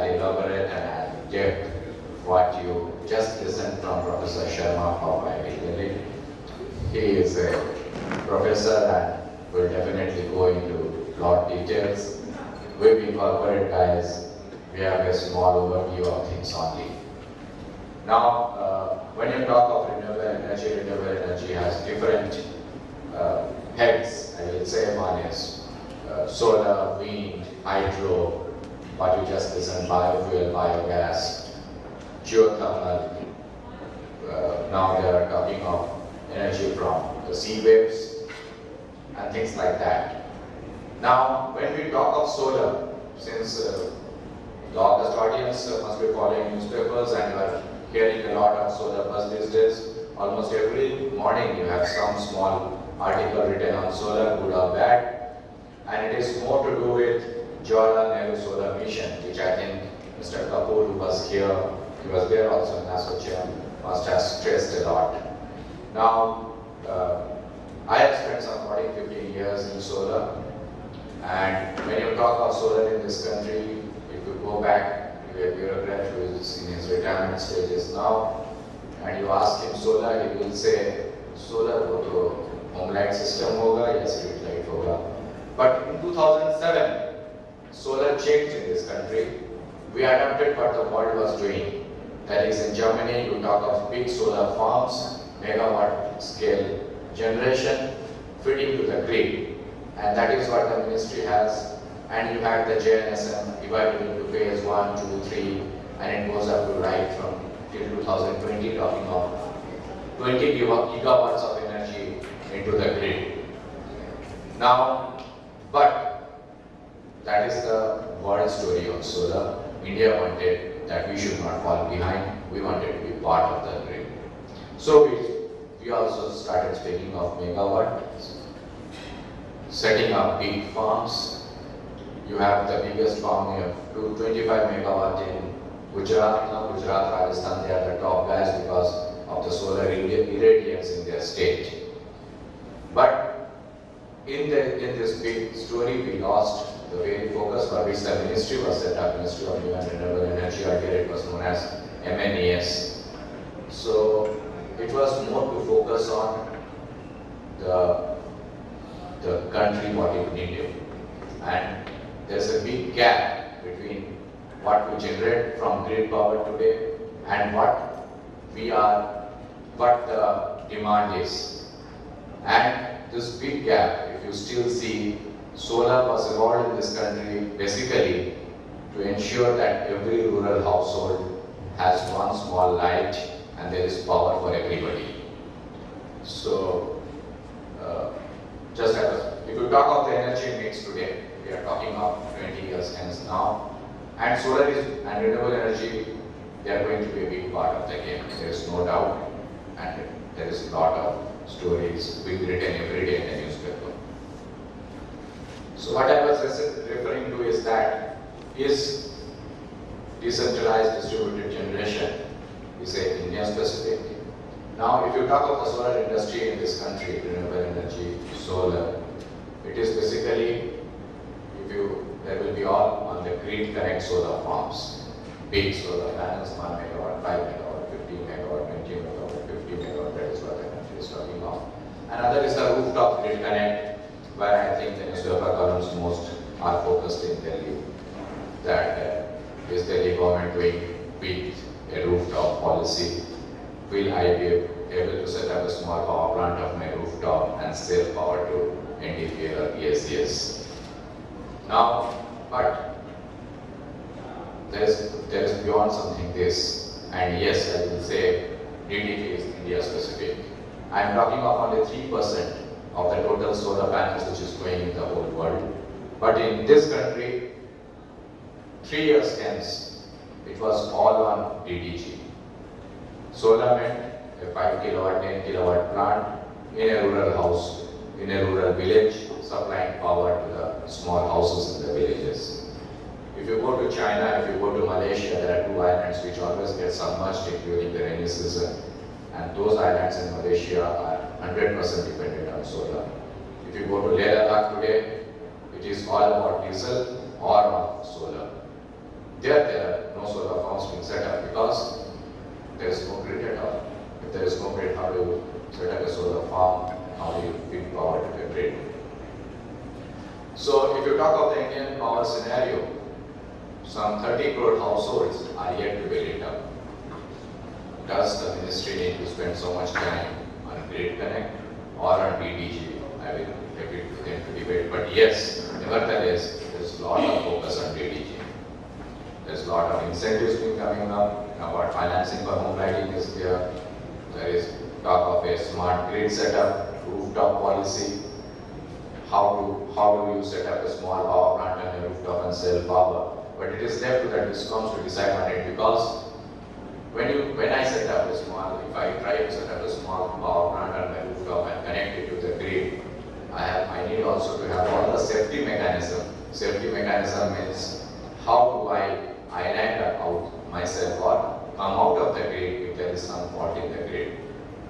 I'll elaborate and I'll get what you just listened from Professor Sharma from Delhi. He is a professor and will definitely go into lot details. We being corporate guys, we have a small overview of things only. Now, when you talk of renewable energy has different heads. I will say one is solar, wind, hydro, what you just listened, biofuel, biogas, geothermal. Now they are talking of energy from the sea waves and things like that. Now, when we talk of solar, since the August audience must be following newspapers and you are hearing a lot of solar buzz these days, almost every morning you have some small article written on solar, good or bad, and it is more to do with Jawaharlal Nehru Solar Mission, which I think Mr. Kapoor, who was here, he was there also in Association, must have stressed a lot. Now, I have spent some 14-15 years in solar, and when you talk of solar in this country, if you go back to a bureaucrat who is in his retirement stages now, and you ask him solar, he will say, solar wo to home light system hoga ya street light hoga. But in 2007, solar changed in this country. We adapted what the world was doing. That is, in Germany, you talk of big solar farms, megawatt scale generation, fitting to the grid. And that is what the ministry has. And you had the JNSM divided into phase 1, 2, 3, and it goes up to right from till 2020, talking of 20 gigawatts of energy into the grid. Now, but that is the world story of solar. India wanted that we should not fall behind. We wanted to be part of the grid. So we also started speaking of megawatts, setting up big farms. You have the biggest farm here, 225 megawatt in Gujarat. Now Gujarat, Rajasthan, they are the top guys because of the solar irradiance in their state. But in this big story, we lost the very focus for which the ministry was set up, Ministry of New and Renewable Energy. Earlier it was known as MNES. So it was more to focus on the country, what it needed. And there's a big gap between what we generate from grid power today and what the demand is. And this big gap, if you still see, solar was evolved in this country basically to ensure that every rural household has one small light and there is power for everybody. So, if you talk of the energy mix today, we are talking of 20 years hence now, and solar and renewable energy, they are going to be a big part of the game. There is no doubt, and there is a lot of stories being written every day in the newspaper. So what I was referring to is that is decentralized distributed generation is a India specific. Now if you talk of the solar industry in this country, renewable energy, solar, it is basically, there will be all on the grid connect solar farms. Big solar panels, 1 megawatt, 5 megawatt, 15 megawatt, 20 megawatt, 50 megawatt, that is what the country is talking of. Another is the rooftop grid connect, where I think the newspaper columns most are focused in Delhi. That is Delhi government doing with a rooftop policy. Will I be able to set up a small power plant of my rooftop and sell power to NDPL or PSCS? Now, but there is beyond something this, and yes, I will say DDG is India specific. I am talking of only 3% of the total solar panels which is going in the whole world. But in this country, 3 years hence, it was all on DDG. Solar meant a 5 kilowatt, 10 kilowatt plant in a rural house, in a rural village, supplying power to the small houses in the villages. If you go to China, if you go to Malaysia, there are 2 islands which always get submerged during the rainy season. And those islands in Malaysia are 100% dependent on solar. If you go to Leh Ladakh today, it is all about diesel or solar. There farms being set up because there is no grid at all. If there is no grid, how do you set up a solar farm? How do you feed power to the grid? So if you talk of the Indian power scenario, some 30 crore households are yet to be lit up. Does the ministry need to spend so much time on grid connect or on DDG? I will leave it to them to debate. But yes, nevertheless, there's a lot of focus on DDG. There's a lot of incentives being coming up. About financing for home lighting is there. There is talk of a smart grid setup, rooftop policy. How do you set up a small power plant on a rooftop and sell power? But it is left to the DISCOMs to decide on it, because when I set up a small, if I try to set up a small power plant on my rooftop and connect it to the grid, I need also to have all the safety mechanism. Safety mechanism means how do I island out myself or come out of the grid if there is some fault in the grid.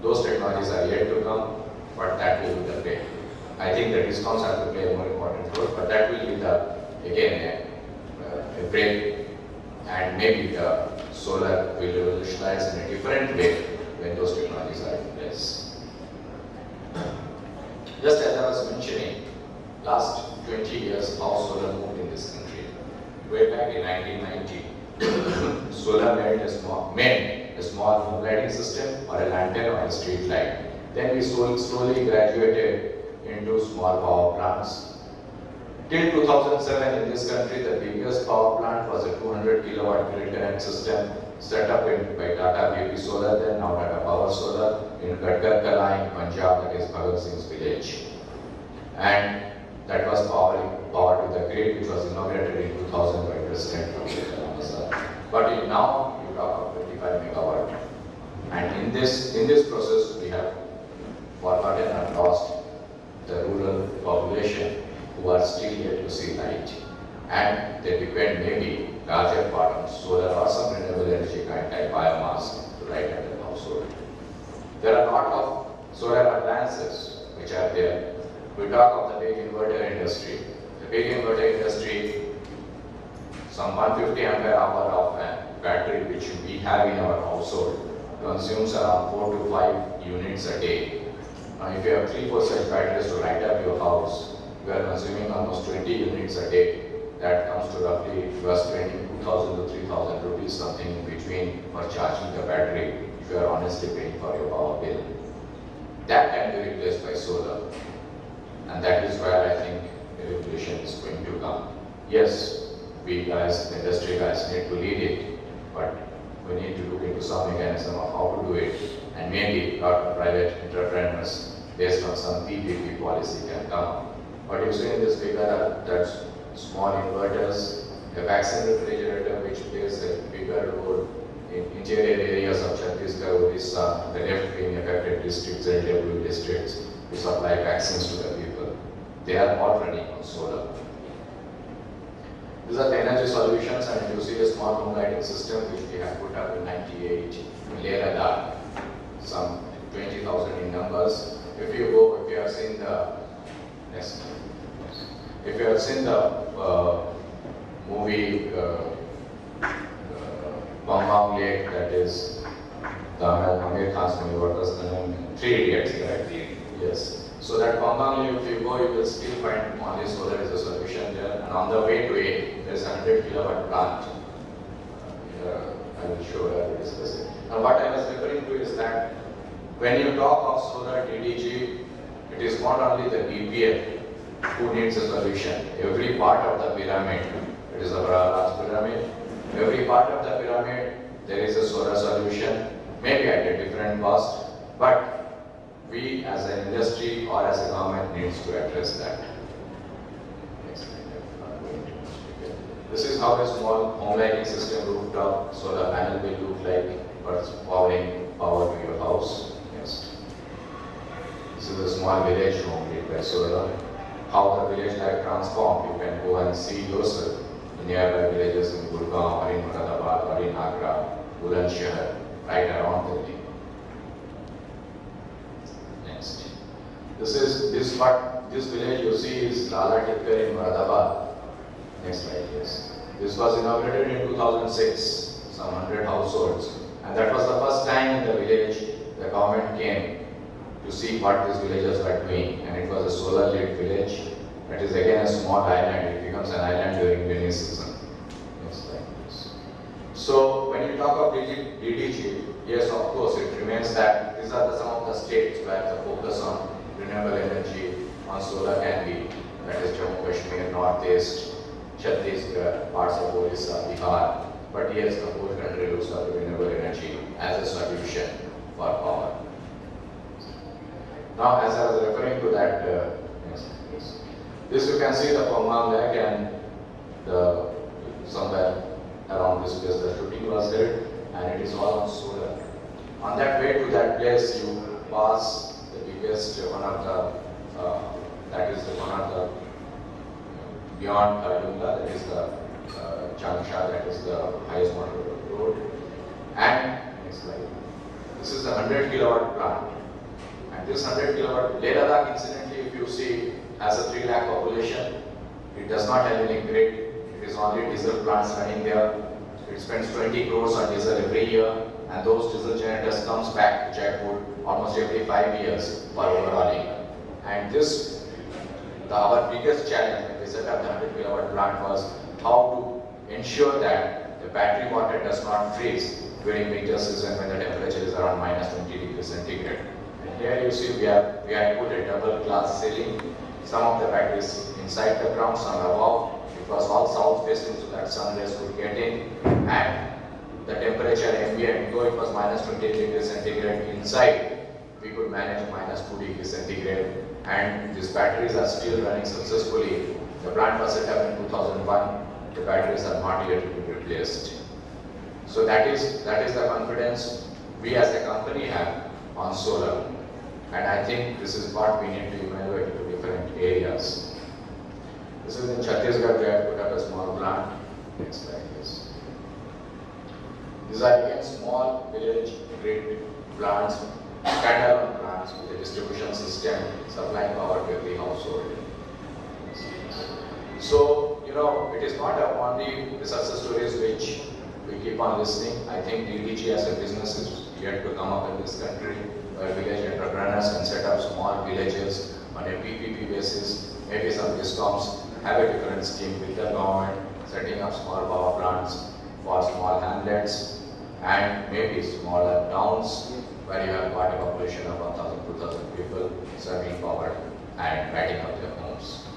Those technologies are yet to come, but that will be the way. I think the DISCOMs have to play a more important role, but that will be again a break, and maybe the solar will revolutionize in a different way when those technologies are in place. Just as I was mentioning, last 20 years how solar moved in this country. Way back in 1990, solar meant a small home lighting system or a lantern or a street light. Then we slowly graduated into small power plants. Till 2007 in this country, the biggest power plant was a 200 kilowatt grid connect system set up by Tata BP Solar, then now Tata Power Solar in Gadgar Kala in Punjab, that is Bhagat Singh's village. And that was power to the grid, which was inaugurated in 2000 by President Trump. But now you talk of 25 megawatt. And in this process, we have forgotten and lost the rural population who are still yet to see light, and they depend maybe larger part on solar or some renewable energy kind like biomass to light up their household. There are a lot of solar appliances which are there. We talk of the big inverter industry. The big inverter industry, some 150 ampere hour of a battery which we have in our household consumes around 4 to 5 units a day. Now if you have 3-4 such batteries to light up your house, we are consuming almost 20 units a day. That comes to roughly, you are spending 2,000 to 3,000 rupees, something in between, for charging the battery if you are honestly paying for your power bill. That can be replaced by solar. And that is where I think the revolution is going to come. Yes, we guys, the industry guys, need to lead it, but we need to look into some mechanism of how to do it, and maybe a lot of private entrepreneurs based on some PPP policy can come. But you see in this figure that small inverters, a vaccine refrigerator which plays a bigger role in interior areas of Chhattisgarh, Odisha, the left wing affected districts and LW districts to supply vaccines to the people. They are all running on solar. These are the energy solutions, and you see a small home lighting system which we have put up in 98 in Leh Ladakh, some 20,000 in numbers. If you have seen the next. If you have seen the movie Bambam Lake, that is the Amir Khan's movie, what was the name? 3 Idiots, correct? Yes. So that Bambam Lake, if you go, you will still find only solar is a solution there. And on the way to it, there is a 100 kilowatt plant. I will show you, I will discuss it. And what I was referring to is that when you talk of solar DDG, it is not only the BPL who needs a solution. Every part of the pyramid, it is a large pyramid, every part of the pyramid there is a solar solution, maybe at a different cost, but we as an industry or as a government needs to address that. This is how a small home lighting system rooftop solar panel will look like for powering power to your house. Yes. This is a small village home lit by solar. How the village life transformed, you can go and see yourself in nearby villages in Gurgaon or in Moradabad or in Agra, Bulandshahr, right around Delhi. Next. This village you see is Lala Tikkar in Moradabad. Next slide, yes. This was inaugurated in 2006. some 100 households. And that was the first time in the village the government came to see what these villagers were doing. And it was a solar-lit village. That is again a small island. It becomes an island during rainy season. Yes, like this. So when you talk of DDG, yes, of course, it remains that these are some of the states where the focus on renewable energy, on solar can be. That is Jammu Kashmir, Northeast, Chhattisgarh, parts of Orissa, Bihar. But yes, the whole country looks at renewable energy as a solution for power. Now, as I was referring to that, this you can see the Pongmang Lake, and somewhere around this place the shooting was held, and it is all on solar. On that way to that place, you pass the biggest one of the beyond Kardunga, that is the Changsha, that is the highest motor road. And next slide. This is a 100 kilowatt plant. And this 100 kilowatt, Leh Ladakh, incidentally, if you see, has a 3 lakh population. It does not have any grid. It is only diesel plants running there. It spends 20 crores on diesel every year. And those diesel generators comes back to Jaipur almost every 5 years for overhauling. And this, our biggest challenge when we set up the 100 kilowatt plant was how to ensure that the battery water does not freeze during winter season when the temperature is around minus 20 degrees centigrade. And here you see we have put a double glass ceiling. Some of the batteries inside the ground, some above. It was all south facing so that sun rays could get in. And the temperature ambient, though it was minus 20 degrees centigrade inside, we could manage minus 2 degrees centigrade. And these batteries are still running successfully. The plant was set up in 2001. The batteries are not yet been replaced. So that is the confidence we as a company have on solar. And I think this is what we need to evaluate to different areas. This is in Chhattisgarh, we have put up a small plant. Next slide, please. These are again small village grid plants, standalone plants with a distribution system supplying power to every household. So, it is not only the success stories which we keep on listening. I think DDG as a business is yet to come up in this country, where village entrepreneurs can set up small villages on a PPP basis. Maybe some discoms have a different scheme with the government, setting up small power plants for small hamlets and maybe smaller towns where you have got a population of 1,000, 2,000 people serving power and lighting up their homes.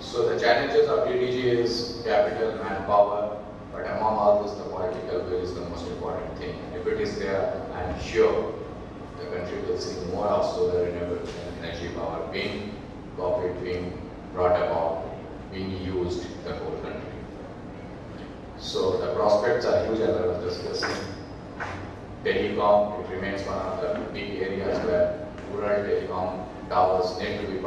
So the challenges of DDG is capital, manpower, but among all this, the political will is the most important thing. If it is there, I am sure the country will see more of solar renewable energy power being copied, being brought about, being used in the whole country. So the prospects are huge, as I was discussing. Telecom, it remains one of the big areas where rural telecom towers need to be